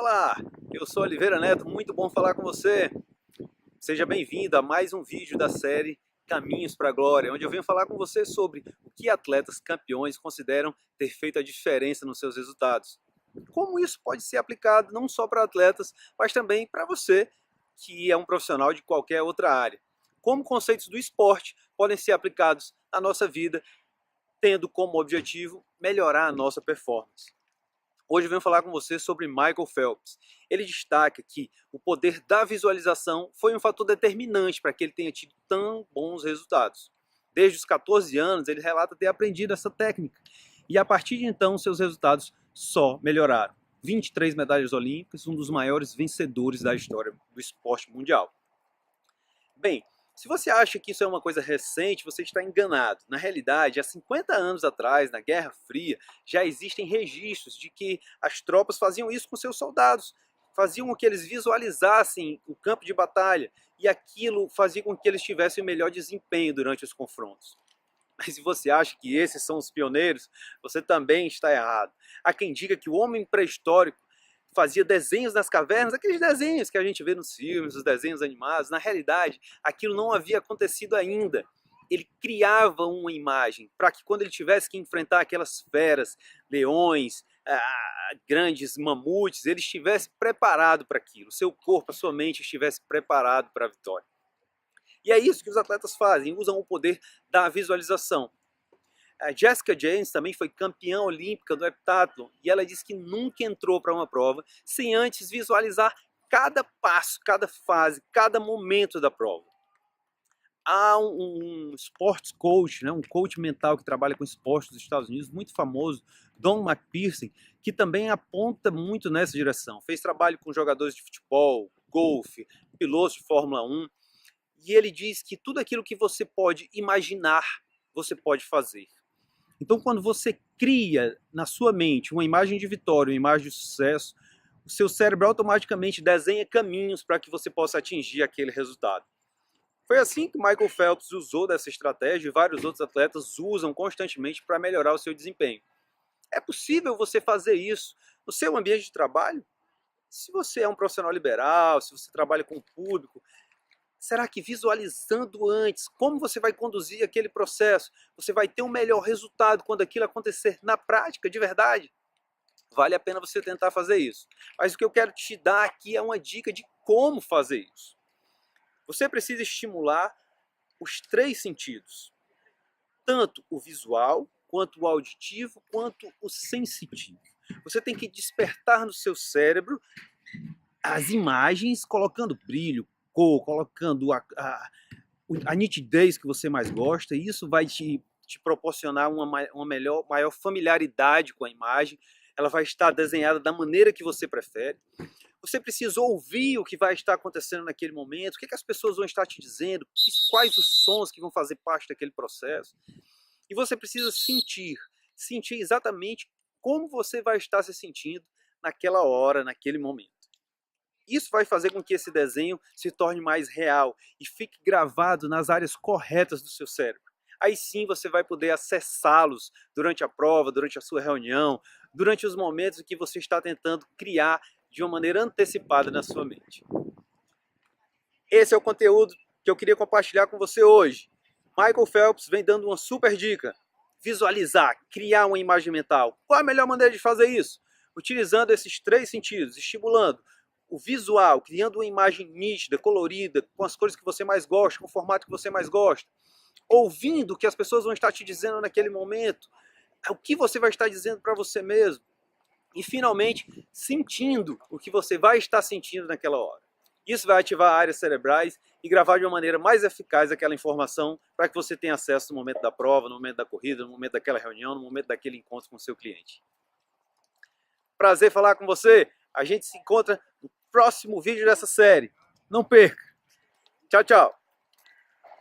Olá, eu sou Oliveira Neto, muito bom falar com você. Seja bem-vindo a mais um vídeo da série Caminhos para a Glória, onde eu venho falar com você sobre o que atletas campeões consideram ter feito a diferença nos seus resultados. Como isso pode ser aplicado não só para atletas, mas também para você, que é um profissional de qualquer outra área. Como conceitos do esporte podem ser aplicados na nossa vida, tendo como objetivo melhorar a nossa performance. Hoje eu venho falar com você sobre Michael Phelps. Ele destaca que o poder da visualização foi um fator determinante para que ele tenha tido tão bons resultados. Desde os 14 anos, ele relata ter aprendido essa técnica. E a partir de então, seus resultados só melhoraram. 23 medalhas olímpicas, um dos maiores vencedores da história do esporte mundial. Bem, se você acha que isso é uma coisa recente, você está enganado. Na realidade, há 50 anos atrás, na Guerra Fria, já existem registros de que as tropas faziam isso com seus soldados. Faziam com que eles visualizassem o campo de batalha e aquilo fazia com que eles tivessem o melhor desempenho durante os confrontos. Mas se você acha que esses são os pioneiros, você também está errado. Há quem diga que o homem pré-histórico fazia desenhos nas cavernas, aqueles desenhos que a gente vê nos filmes, os desenhos animados. Na realidade, aquilo não havia acontecido ainda. Ele criava uma imagem para que quando ele tivesse que enfrentar aquelas feras, leões, grandes mamutes, ele estivesse preparado para aquilo, seu corpo, a sua mente estivesse preparado para a vitória. E é isso que os atletas fazem, usam o poder da visualização. A Jessica James também foi campeã olímpica do heptatlon e ela disse que nunca entrou para uma prova sem antes visualizar cada passo, cada fase, cada momento da prova. Há um sports coach, um coach mental que trabalha com esportes dos Estados Unidos, muito famoso, Don McPherson, que também aponta muito nessa direção. Fez trabalho com jogadores de futebol, golfe, pilotos de Fórmula 1, e ele diz que tudo aquilo que você pode imaginar, você pode fazer. Então, quando você cria na sua mente uma imagem de vitória, uma imagem de sucesso, o seu cérebro automaticamente desenha caminhos para que você possa atingir aquele resultado. Foi assim que Michael Phelps usou dessa estratégia e vários outros atletas usam constantemente para melhorar o seu desempenho. É possível você fazer isso no seu ambiente de trabalho? Se você é um profissional liberal, se você trabalha com o público, será que visualizando antes como você vai conduzir aquele processo, você vai ter um melhor resultado quando aquilo acontecer na prática, de verdade? Vale a pena você tentar fazer isso. Mas o que eu quero te dar aqui é uma dica de como fazer isso. Você precisa estimular os 3 sentidos. Tanto o visual, quanto o auditivo, quanto o sensitivo. Você tem que despertar no seu cérebro as imagens, colocando brilho, cor, colocando a nitidez que você mais gosta, e isso vai te proporcionar uma maior familiaridade com a imagem. Ela vai estar desenhada da maneira que você prefere. Você precisa ouvir o que vai estar acontecendo naquele momento, o que as pessoas vão estar te dizendo, quais os sons que vão fazer parte daquele processo. E você precisa sentir exatamente como você vai estar se sentindo naquela hora, naquele momento. Isso vai fazer com que esse desenho se torne mais real e fique gravado nas áreas corretas do seu cérebro. Aí sim você vai poder acessá-los durante a prova, durante a sua reunião, durante os momentos em que você está tentando criar de uma maneira antecipada na sua mente. Esse é o conteúdo que eu queria compartilhar com você hoje. Michael Phelps vem dando uma super dica. Visualizar, criar uma imagem mental. Qual a melhor maneira de fazer isso? Utilizando esses 3 sentidos, estimulando o visual, criando uma imagem nítida, colorida, com as cores que você mais gosta, com o formato que você mais gosta. Ouvindo o que as pessoas vão estar te dizendo naquele momento, o que você vai estar dizendo para você mesmo. E finalmente, sentindo o que você vai estar sentindo naquela hora. Isso vai ativar áreas cerebrais e gravar de uma maneira mais eficaz aquela informação para que você tenha acesso no momento da prova, no momento da corrida, no momento daquela reunião, no momento daquele encontro com o seu cliente. Prazer falar com você. A gente se encontra no próximo vídeo dessa série. Não perca. Tchau, tchau.